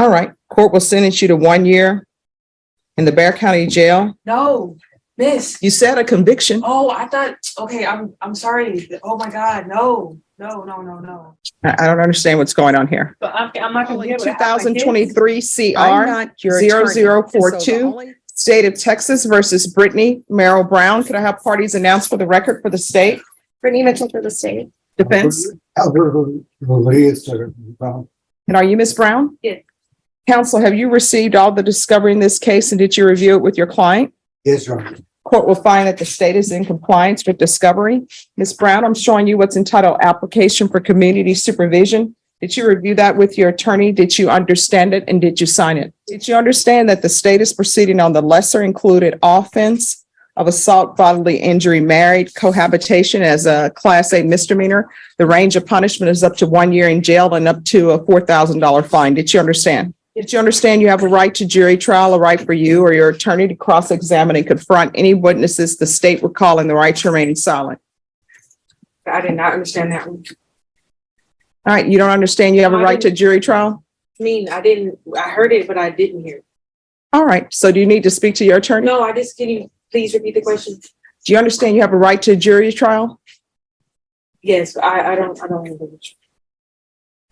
All right. Court will sentence you to 1 year in the Bexar County Jail. No, miss. You said a conviction. Oh, I thought, okay, I'm sorry. Oh my God, no. I don't understand what's going on here. But I'm not gonna be able to have my kids. 2023 CR 0042, State of Texas versus Brittany Merrill Brown. Could I have parties announced for the record for the state? Brittany Mitchell for the state. Defense. And are you Ms. Brown? Yes. Counsel, have you received all the discovery in this case and did you review it with your client? Yes, Your Honor. Court will find that the state is in compliance with discovery. Ms. Brown, I'm showing you what's entitled Application for Community Supervision. Did you review that with your attorney? Did you understand it and did you sign it? Did you understand that the state is proceeding on the lesser included offense of assault bodily injury married cohabitation as a Class A misdemeanor? The range of punishment is up to 1 year in jail and up to a $4,000 fine. Did you understand? Did you understand you have a right to jury trial, a right for you or your attorney to cross-examine and confront any witnesses the state would call in the right to remain silent? I did not understand that one. All right, you don't understand you have a right to jury trial? I mean, I heard it, but I didn't hear it. All right, so do you need to speak to your attorney? No, can you please repeat the question? Do you understand you have a right to a jury trial? Yes, I don't remember.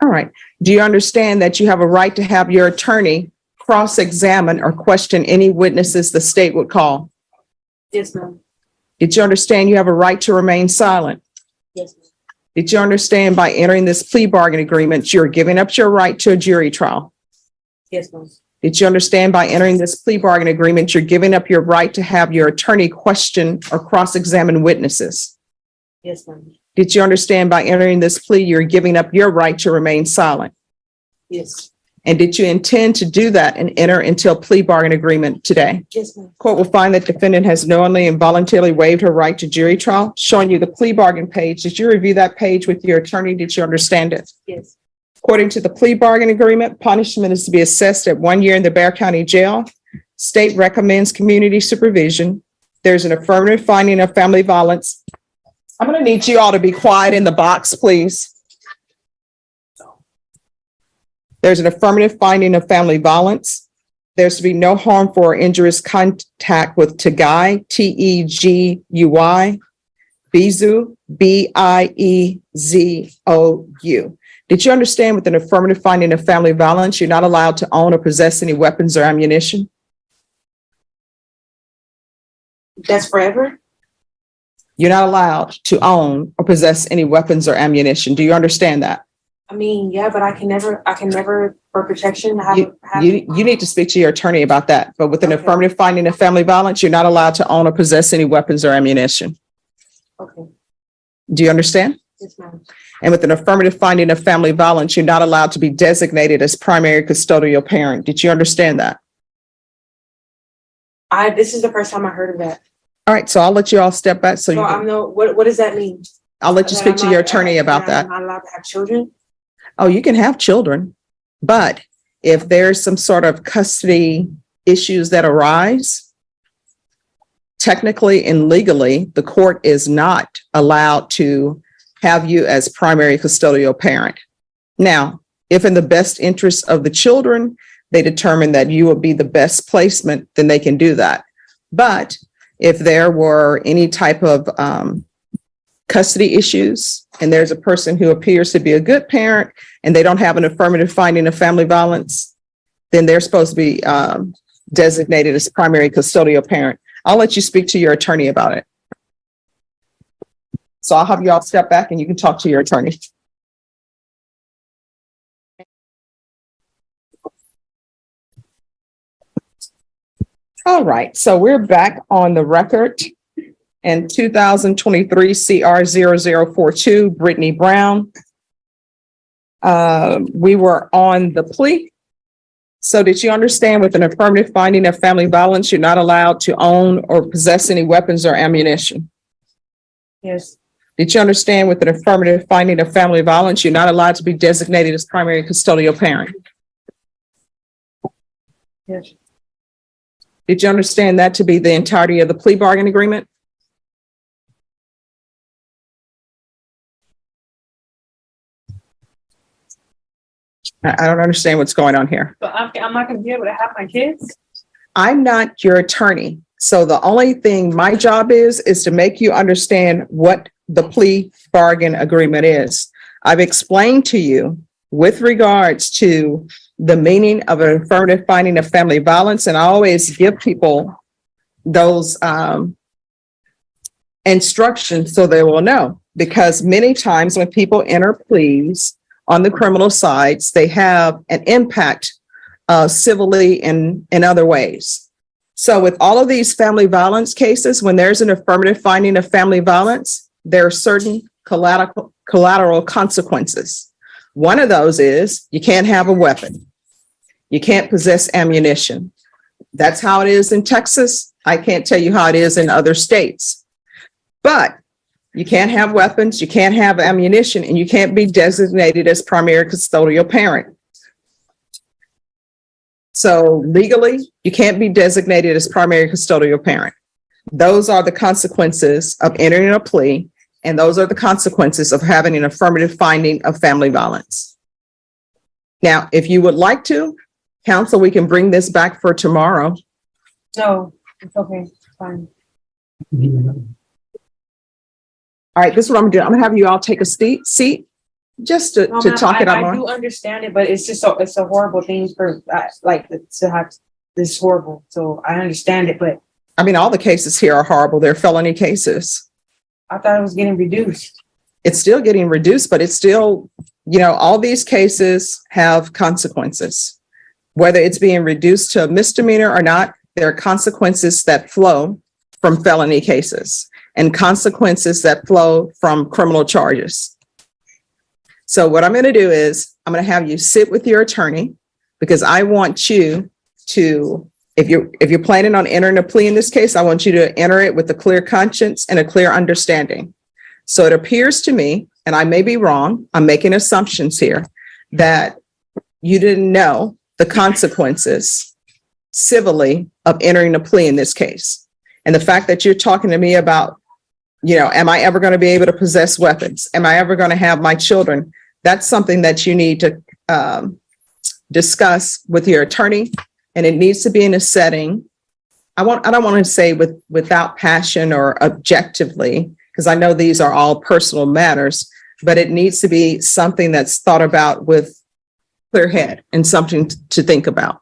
All right. Do you understand that you have a right to have your attorney cross-examine or question any witnesses the state would call? Yes, ma'am. Did you understand you have a right to remain silent? Yes, ma'am. Did you understand by entering this plea bargain agreement, you're giving up your right to a jury trial? Yes, ma'am. Did you understand by entering this plea bargain agreement, you're giving up your right to have your attorney question or cross-examine witnesses? Yes, ma'am. Did you understand by entering this plea, you're giving up your right to remain silent? Yes. And did you intend to do that and enter into a plea bargain agreement today? Yes, ma'am. Court will find that defendant has knowingly and voluntarily waived her right to jury trial, showing you the plea bargain page. Did you review that page with your attorney? Did you understand it? Yes. According to the plea bargain agreement, punishment is to be assessed at 1 year in the Bexar County Jail. State recommends community supervision. There's an affirmative finding of family violence. I'm going to need you all to be quiet in the box, please. There's an affirmative finding of family violence. There's to be no harmful or injurious contact with Tegui, Tegui, Bizu, Biezou. Did you understand with an affirmative finding of family violence, you're not allowed to own or possess any weapons or ammunition? That's forever? You're not allowed to own or possess any weapons or ammunition. Do you understand that? I mean, yeah, but I can never for protection You need to speak to your attorney about that. But with an Okay. affirmative finding of family violence, you're not allowed to own or possess any weapons or ammunition. Okay. Do you understand? Yes, ma'am. And with an affirmative finding of family violence, you're not allowed to be designated as primary custodial parent. Did you understand that? This is the first time I heard of that. All right, so I'll let you all step back. So So I'm what does that mean? I'll let you That speak I'm to not- your attorney about that. I'm not allowed to have children? Oh, you can have children, but if there's some sort of custody issues that arise, technically and legally, the court is not allowed to have you as primary custodial parent. Now, if in the best interest of the children, they determine that you will be the best placement, then they can do that. But if there were any type of custody issues and there's a person who appears to be a good parent and they don't have an affirmative finding of family violence, then they're supposed to be designated as primary custodial parent. I'll let you speak to your attorney about it. So I'll have you all step back and you can talk to your attorney. All right, so we're back on the record. In 2023 CR 0042, Brittany Brown. We were on the plea. So did you understand with an affirmative finding of family violence, you're not allowed to own or possess any weapons or ammunition? Yes. Did you understand with an affirmative finding of family violence, you're not allowed to be designated as primary custodial parent? Yes. Did you understand that to be the entirety of the plea bargain agreement? I don't understand what's going on here. But I'm not gonna be able to have my kids? I'm not your attorney. So the only thing my job is to make you understand what the plea bargain agreement is. I've explained to you with regards to the meaning of an affirmative finding of family violence, and I always give people those instructions so they will know. Because many times when people enter pleas on the criminal sides, they have an impact civilly and in other ways. So with all of these family violence cases, when there's an affirmative finding of family violence, there are certain collateral consequences. One of those is you can't have a weapon. You can't possess ammunition. That's how it is in Texas. I can't tell you how it is in other states. But you can't have weapons, you can't have ammunition, and you can't be designated as primary custodial parent. So legally, you can't be designated as primary custodial parent. Those are the consequences of entering a plea, and those are the consequences of having an affirmative finding of family violence. Now, if you would like to, counsel, we can bring this back for tomorrow. No, it's okay, it's fine. All right, this is what I'm gonna do. I'm gonna have you all take a seat just to No, ma'am, talk it out I do more. understand it, but it's just it's a horrible thing for like to have this horrible. So I understand it, but I mean, all the cases here are horrible. They're felony cases. I thought it was getting reduced. It's still getting reduced, but it's still, all these cases have consequences. Whether it's being reduced to a misdemeanor or not, there are consequences that flow from felony cases and consequences that flow from criminal charges. So what I'm going to do is I'm going to have you sit with your attorney, because I want you to, if you're planning on entering a plea in this case, I want you to enter it with a clear conscience and a clear understanding. So it appears to me, and I may be wrong, I'm making assumptions here, that you didn't know the consequences civilly of entering a plea in this case. And the fact that you're talking to me about, am I ever going to be able to possess weapons? Am I ever going to have my children? That's something that you need to discuss with your attorney, and it needs to be in a setting. I don't want to say without passion or objectively, because I know these are all personal matters, but it needs to be something that's thought about with clear head and something to think about.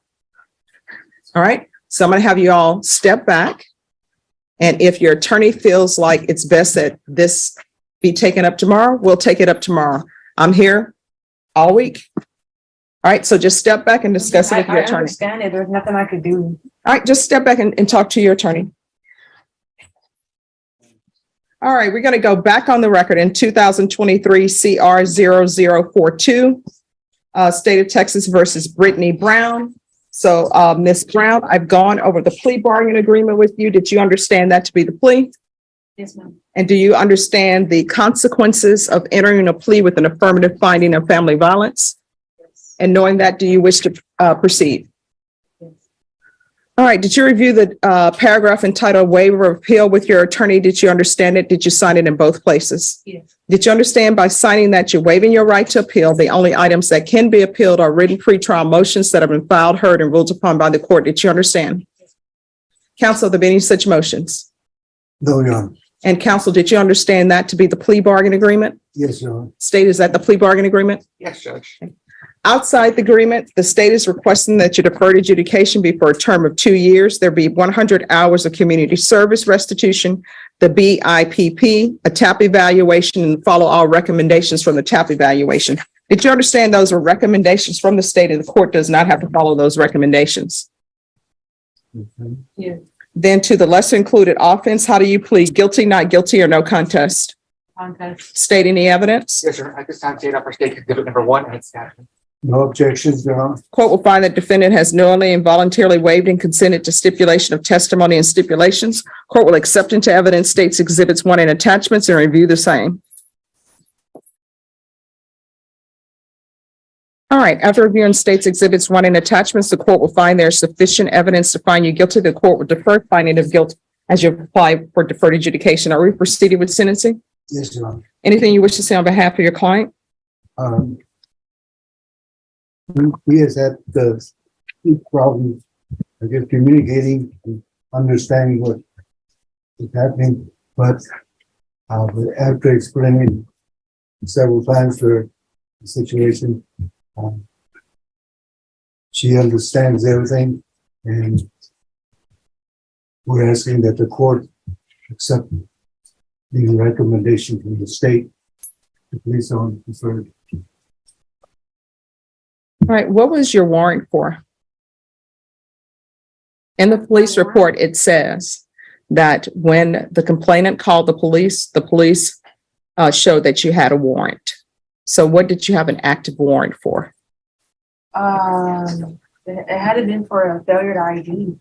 All right. So I'm going to have you all step back. And if your attorney feels like it's best that this be taken up tomorrow, we'll take it up tomorrow. I'm here all week. All right. So just step back and discuss it with your I attorney. understand it. There's nothing I could do. All right. Just step back and talk to your attorney. All right. We're going to go back on the record in 2023 CR 0042, State of Texas versus Brittany Brown. So, Ms. Brown, I've gone over the plea bargain agreement with you. Did you understand that to be the plea? Yes, ma'am. And do you understand the consequences of entering a plea with an affirmative finding of family violence? Yes. And knowing that, do you wish to proceed? Yes. All right. Did you review the paragraph entitled waiver of appeal with your attorney? Did you understand it? Did you sign it in both places? Yes. Did you understand by signing that you're waiving your right to appeal? The only items that can be appealed are written pretrial motions that have been filed, heard, and ruled upon by the court. Did you understand? Counsel, have there been any such motions? No, Your Honor. And counsel, did you understand that to be the plea bargain agreement? Yes, Your Honor. State, is that the plea bargain agreement? Yes, Judge. Outside the agreement, the state is requesting that your deferred adjudication be for a term of 2 years. There be 100 hours of community service restitution, the BIPP, a TAP evaluation, and follow all recommendations from the TAP evaluation. Did you understand those are recommendations from the state, and the court does not have to follow those recommendations? Okay. Yes. Then to the lesser included offense, how do you plead? Guilty, not guilty, or no contest? Contest. State any evidence? Yes, sir. At this time, state up our state exhibit number 1 and its attachment. No objections, Your Honor. Court will find that defendant has knowingly and voluntarily waived and consented to stipulation of testimony and stipulations. Court will accept into evidence states exhibits 1 and attachments and review the same. All right, after reviewing states exhibits 1 and attachments, the court will find there is sufficient evidence to find you guilty. The court will defer finding of guilt as you apply for deferred adjudication. Are we proceeding with sentencing? Yes, Your Honor. Anything you wish to say on behalf of your client? He has had the problems, I guess, communicating, and understanding what is happening, but after explaining several times her situation, she understands everything, and we're asking that the court accept the recommendation from the state to place on deferred. All right, what was your warrant for? In the police report, it says that when the complainant called the police showed that you had a warrant. So what did you have an active warrant for? It had been for a failure to ID.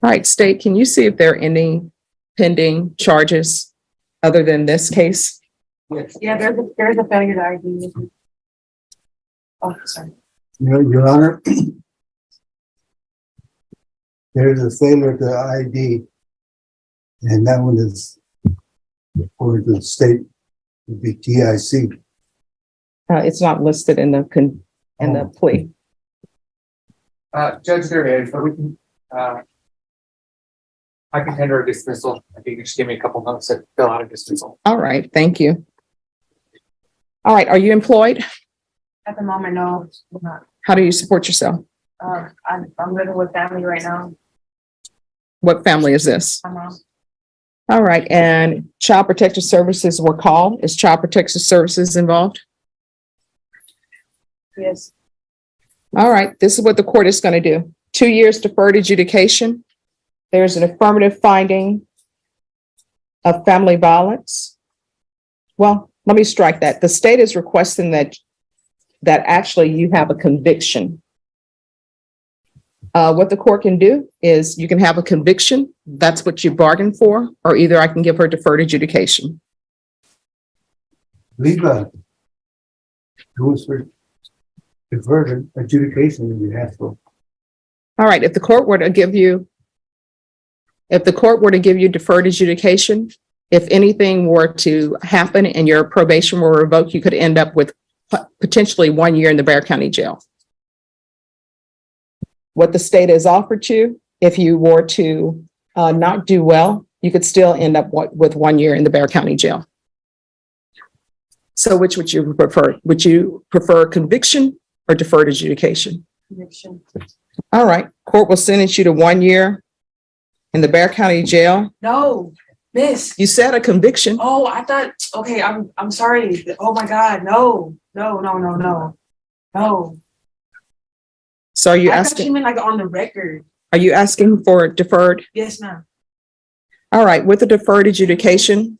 All right, State, can you see if there are any pending charges other than this case? Yes. Yeah, there's a failure to ID. Oh, sorry. Your Honor, there's a failure to ID, and that one is, according to the state, would be TIC. It's not listed in the plea. Judge, there is, but we can, I can tender a dismissal. I think you just give me a couple months to fill out a dismissal. All right, thank you. All right, are you employed? At the moment, no, I'm not. How do you support yourself? I'm living with family right now. What family is this? My mom. All right, and Child Protective Services were called. Is Child Protective Services involved? Yes. All right, this is what the court is going to do. 2 years deferred adjudication. There's an affirmative finding of family violence. Well, let me strike that. The state is requesting that actually you have a conviction. What the court can do is you can have a conviction. That's what you bargained for, or either I can give her deferred adjudication. Leave for deferred adjudication in behalf of. All right, if the court were to give you deferred adjudication, if anything were to happen and your probation were revoked, you could end up with potentially 1 year in the Bexar County Jail. What the state has offered you, if you were to not do well, you could still end up with 1 year in the Bexar County Jail. So which would you prefer? Would you prefer conviction or deferred adjudication? Conviction. All right, court will sentence you to 1 year in the Bexar County Jail. No, miss. You said a conviction. Oh, I thought, okay, I'm sorry. Oh my God, no. So are you I thought asking? you meant like on the record. Are you asking for deferred? Yes, ma'am. All right, with the deferred adjudication,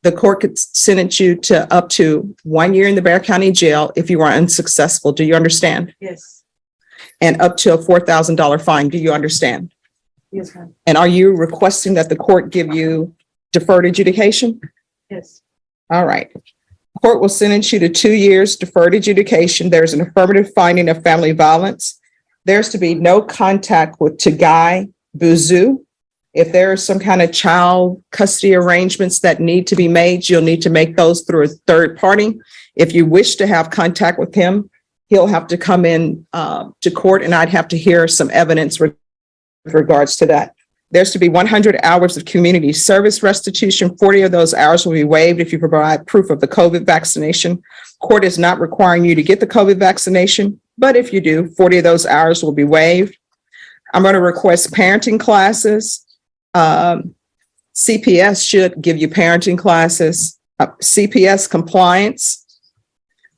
the court could sentence you to up to 1 year in the Bexar County Jail if you are unsuccessful. Do you understand? Yes. And up to a $4,000 fine. Do you understand? Yes, ma'am. And are you requesting that the court give you deferred adjudication? Yes. All right. Court will sentence you to 2 years deferred adjudication. There's an affirmative finding of family violence. There's to be no contact with Tagai Buzu. If there are some kind of child custody arrangements that need to be made, you'll need to make those through a third party. If you wish to have contact with him, he'll have to come in to court, and I'd have to hear some evidence with regards to that. There's to be 100 hours of community service restitution. 40 of those hours will be waived if you provide proof of the COVID vaccination. Court is not requiring you to get the COVID vaccination, but if you do, 40 of those hours will be waived. I'm going to request parenting classes. CPS should give you parenting classes. CPS compliance.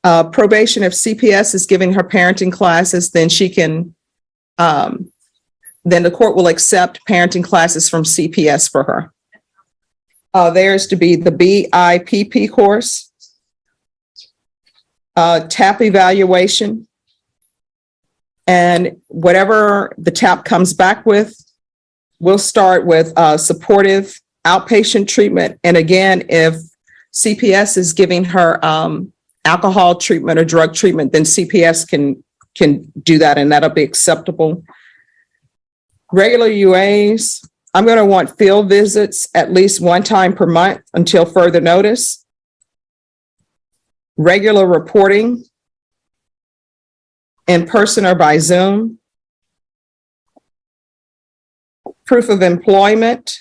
Probation, if CPS is giving her parenting classes, then she can then the court will accept parenting classes from CPS for her. There's to be the BIPP course, TAP evaluation, and whatever the TAP comes back with, we'll start with supportive outpatient treatment. And again, if CPS is giving her alcohol treatment or drug treatment, then CPS can do that, and that'll be acceptable. Regular UAs, I'm going to want field visits at least 1 time per month until further notice. Regular reporting. in person or by Zoom. Proof of employment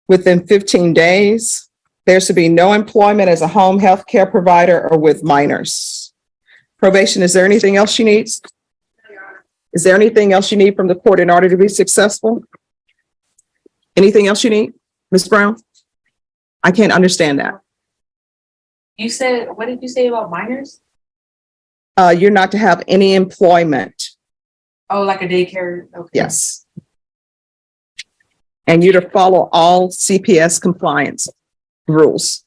within 15 days. There should be no employment as a home health care provider or with minors. Probation, is there anything else you need? Is there anything else you need from the court in order to be successful? Anything else you need, Ms. Brown? I can't understand that. You said, what did you say about minors? You're not to have any employment. Oh, like a daycare? Okay. Yes. And you to follow all CPS compliance rules.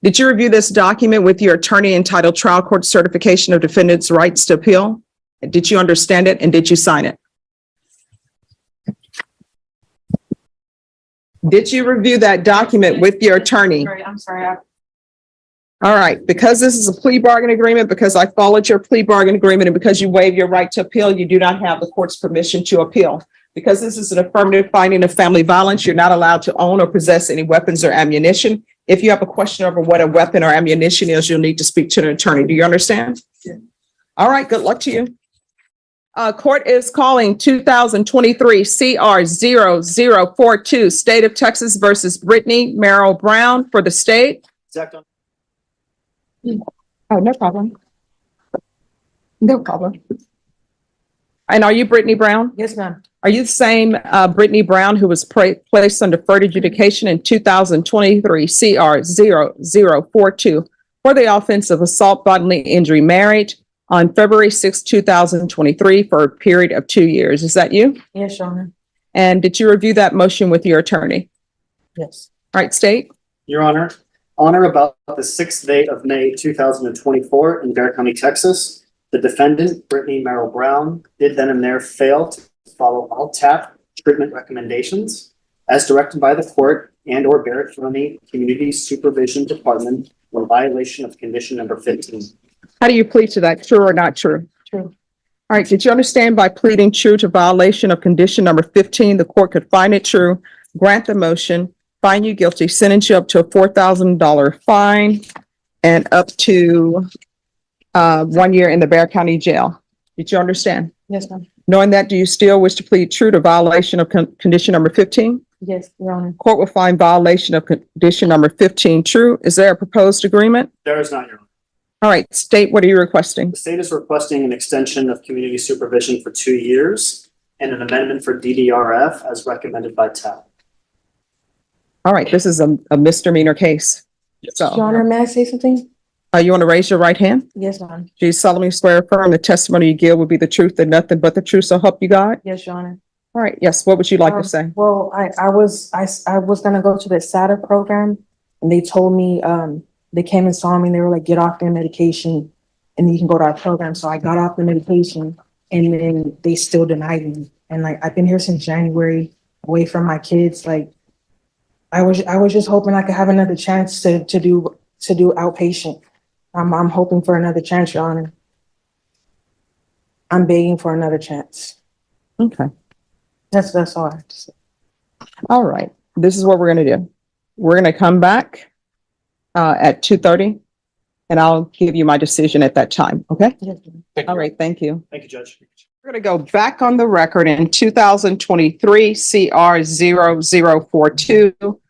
Did you review this document with your attorney entitled Trial Court Certification of Defendant's Rights to Appeal? Did you understand it and did you sign it? Did you review that document with your attorney? Sorry, I'm sorry. All right, because this is a plea bargain agreement, because I followed your plea bargain agreement, and because you waive your right to appeal, you do not have the court's permission to appeal. Because this is an affirmative finding of family violence, you're not allowed to own or possess any weapons or ammunition. If you have a question over what a weapon or ammunition is, you'll need to speak to an attorney. Do you understand? Yeah. All right, good luck to you. Court is calling 2023 CR 0042, State of Texas versus Brittany Merrill Brown for the state. Second. Oh, no problem. No problem. And are you Brittany Brown? Yes, ma'am. Are you the same Brittany Brown who was placed under deferred adjudication in 2023 CR 0042 for the offense of assault bodily injury married on February 6, 2023 for a period of 2 years? Is that you? Yes, Your Honor. And did you review that motion with your attorney? Yes. All right, state. Your Honor, on or about the 6th day of May 2024 in Bear County, Texas, the defendant, Brittany Merrill Brown, did then and there fail to follow all TAP treatment recommendations as directed by the court and or Barrett County Community Supervision Department in violation of condition number 15. How do you plead to that? True or not true? True. All right, did you understand by pleading true to violation of condition number 15, the court could find it true, grant the motion, find you guilty, sentence you up to a $4,000 fine and up to 1 year in the Bear County Jail? Did you understand? Yes, ma'am. Knowing that, do you still wish to plead true to violation of condition number 15? Yes, Your Honor. Court will find violation of condition number 15 true. Is there a proposed agreement? There is not, Your Honor. All right, state, what are you requesting? The state is requesting an extension of community supervision for 2 years and an amendment for DDRF as recommended by TAP. All right, this is a misdemeanor case. Your So, Honor, may I say something? you want to raise your right hand? Yes, ma'am. Do you solemnly swear or affirm the testimony you give will be the truth and nothing but the truth, so help you God? Yes, Your Honor. All right, yes, what would you like to say? Well, I was gonna go to the SATA program and they told me, they came and saw me and they were like, get off their medication and you can go to our program. So I got off the medication and then they still denied me. And like, I've been here since January, away from my kids. Like, I was just hoping I could have another chance to do outpatient. I'm hoping for another chance, Your Honor. I'm begging for another chance. Okay, That's all I have to say. all right, this is what we're gonna do. We're gonna come back at 2:30 and I'll give you my decision at that time, okay? Yes, All right, thank you. Thank you, Judge. We're going to go back on the record in 2023 CR 0042,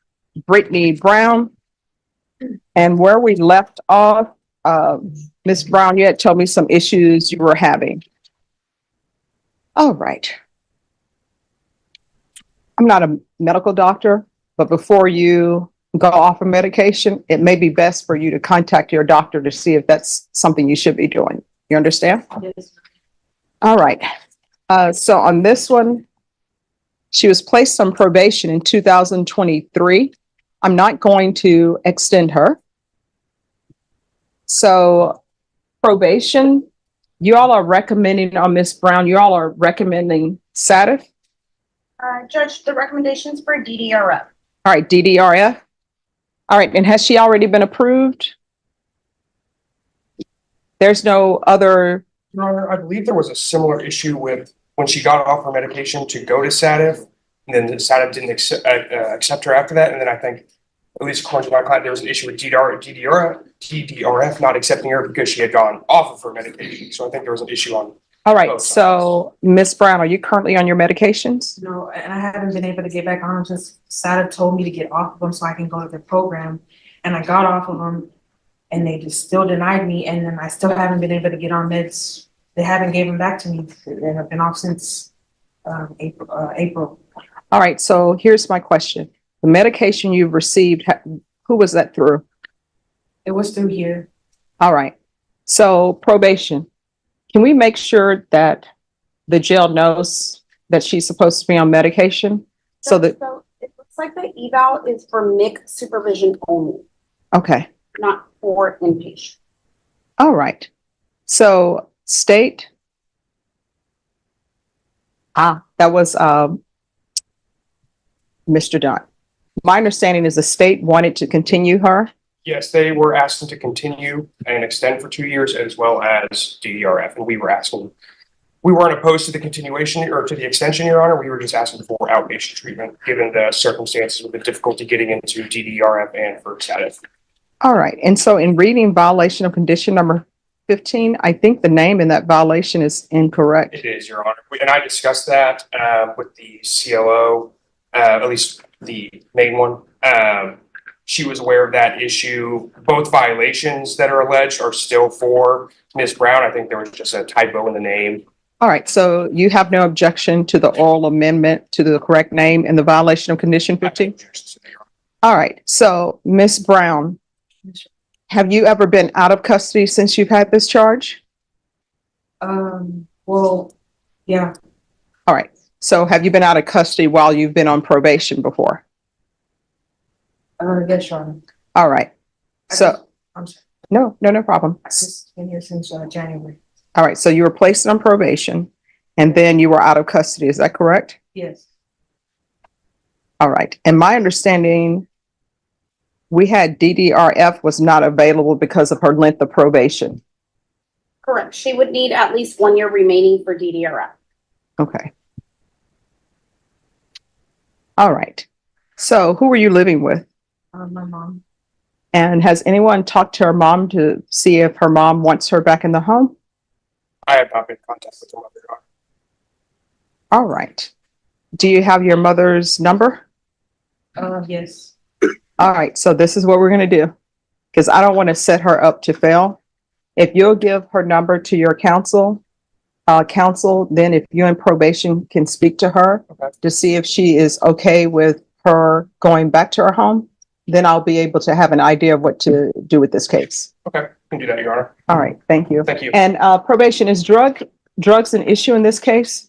Brittany Brown. And where we left off, Ms. Brown, you had told me some issues you were having. All right. I'm not a medical doctor, but before you go off of medication, it may be best for you to contact your doctor to see if that's something you should be doing. You understand? yes. All right. So on this one, she was placed on probation in 2023. I'm not going to extend her. So probation, you all are recommending on Ms. Brown, you all are recommending SAFPF. Judge, the recommendations for DDRF. All right, DDRF. All right, and has she already been approved? There's no other. Your Honor, I believe there was a similar issue with when she got off her medication to go to SAFPF, and then the SAFPF didn't accept her after that. And then I think at least according to my client, there was an issue with TDRF not accepting her because she had gone off of her medication. So I think there was an issue on. All right, Both so Ms. Brown, are you currently on your medications? No, and I haven't been able to get back on them since SATA told me to get off of them so I can go to the program. And I got off of them and they just still denied me. And then I still haven't been able to get on meds. They haven't given them back to me. They have been off since April. All right, so here's my question. The medication you've received, who was that through? It was through here. All right, so probation. Can we make sure that the jail knows that she's supposed to be on medication? So that, So it looks like the eval is for mixed supervision only, okay, not for inpatient. all right. So state. That was Mr. Dunn. My understanding is the state wanted to continue her. Yes, they were asking to continue and extend for 2 years as well as DDRF. And we were asking, we weren't opposed to the continuation or to the extension, Your Honor. We were just asking for outpatient treatment, given the circumstances with the difficulty getting into DDRF and for SATF. All right, and so in reading violation of condition number 15, I think the name in that violation is incorrect. It is, Your Honor. And I discussed that with the CLO, at least the main one. She was aware of that issue. Both violations that are alleged are still for Ms. Brown. I think there was just a typo in the name. All right, so you have no objection to the oral amendment to the correct name in the violation of condition 15? All right, so Ms. Brown, have you ever been out of custody since you've had this charge? Well, yeah, All right, so have you been out of custody while you've been on probation before? yes, Your Honor. All right, so, I'm sorry. no problem. I've just been here since January. All right, so you were placed on probation and then you were out of custody, is that correct? Yes. All right, and my understanding, we had DDRF was not available because of her length of probation. Correct. She would need at least 1 year remaining for DDRF. Okay. All right, so who were you living with? My mom. And has anyone talked to her mom to see if her mom wants her back in the home? I have not been in contact with her mother, Your Honor. All right. Do you have your mother's number? Yes. All right, so this is what we're going to do, because I don't want to set her up to fail. If you'll give her number to your counsel, then if you in probation can speak to her to see if she is okay with her going back to her home, then I'll be able to have an idea of what to do with this case. Okay, can do that, Your Honor. All right, thank you. Thank you. And probation, is drugs an issue in this case?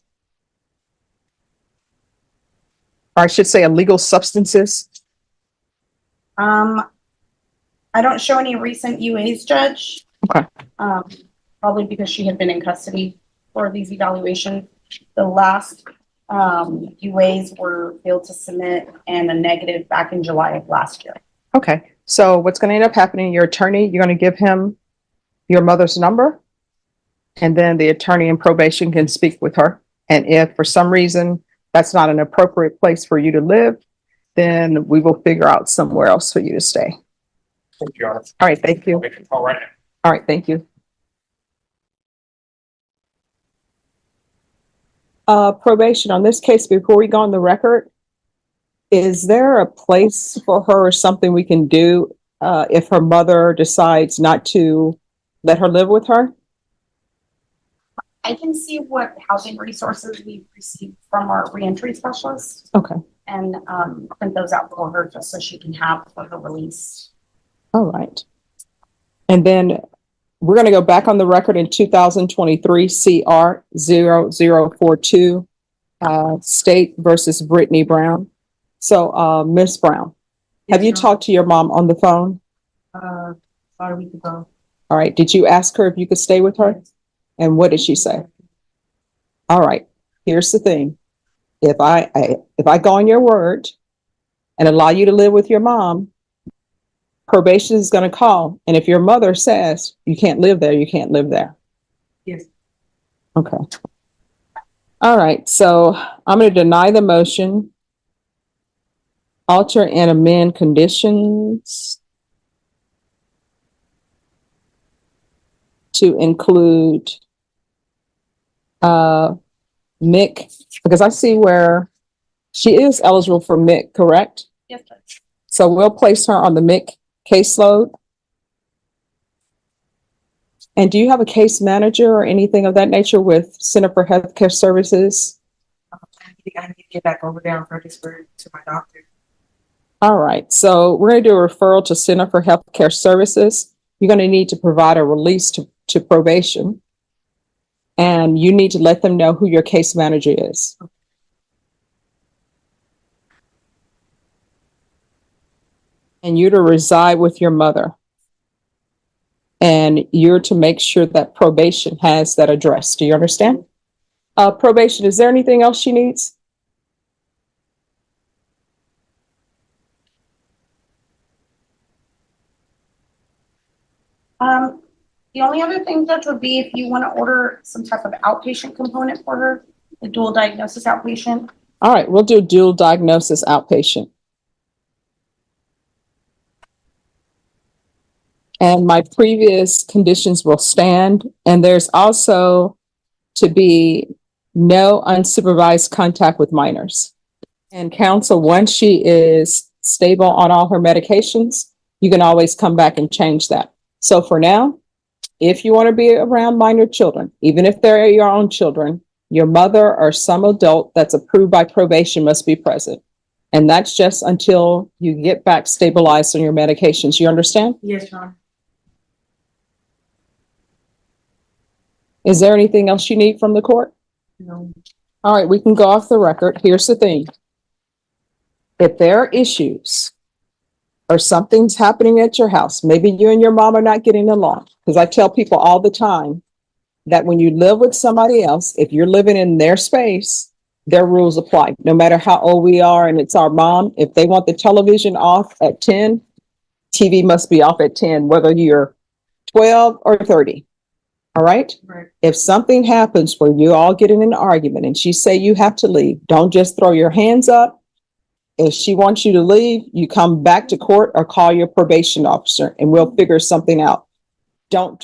Or I should say illegal substances? I don't show any recent UAs, Judge. Okay. Probably because she had been in custody for these evaluations. The last UAs were failed to submit and a negative back in July of last year. Okay, so what's going to end up happening, your attorney, you're going to give him your mother's number, and then the attorney in probation can speak with her. And if for some reason that's not an appropriate place for you to live, then we will figure out somewhere else for you to stay. Thank you, Your Honor. All right, thank you. I'll make a call right now. All right, thank you. Probation, on this case, before we go on the record, is there a place for her or something we can do if her mother decides not to let her live with her? I can see what housing resources we've received from our reentry specialist Okay, and print those out for her just so she can have for her release. all right. And then we're going to go back on the record in 2023 CR 0042 State versus Brittany Brown. So Ms. Brown, have you talked to your mom on the phone? About a week ago. All right, did you ask her if you could stay with her? And what did she say? All right, here's the thing. If I go on your word and allow you to live with your mom, probation is going to call. And if your mother says you can't live there, you can't live there. Yes. Okay. All right, so I'm going to deny the motion alter and amend conditions to include MIC, because I see where she is eligible for MIC, correct? Yes, Judge. So we'll place her on the MIC caseload. And do you have a case manager or anything of that nature with Center for Healthcare Services? I need to get back over there on Fredericksburg to my doctor. All right, so we're going to do a referral to Center for Healthcare Services. You're going to need to provide a release to probation. And you need to let them know who your case manager is. And you're to reside with your mother. And you're to make sure that probation has that address. Do you understand? Probation, is there anything else she needs? The only other thing, Judge, would be if you want to order some type of outpatient component for her, the dual diagnosis outpatient. All right, we'll do dual diagnosis outpatient. And my previous conditions will stand. And there's also to be no unsupervised contact with minors. And counsel, once she is stable on all her medications, you can always come back and change that. So for now, if you want to be around minor children, even if they're your own children, your mother or some adult that's approved by probation must be present. And that's just until you get back stabilized on your medications. You understand? Yes, Your Honor. Is there anything else you need from the court? No. All right, we can go off the record. Here's the thing. If there are issues or something's happening at your house, maybe you and your mom are not getting along, because I tell people all the time that when you live with somebody else, if you're living in their space, their rules apply. No matter how old we are and it's our mom, if they want the television off at 10, TV must be off at 10, whether you're 12 or 30. All right? Right. If something happens where you all get in an argument and she say you have to leave, don't just throw your hands up. If she wants you to leave, you come back to court or call your probation officer and we'll figure something out. Don't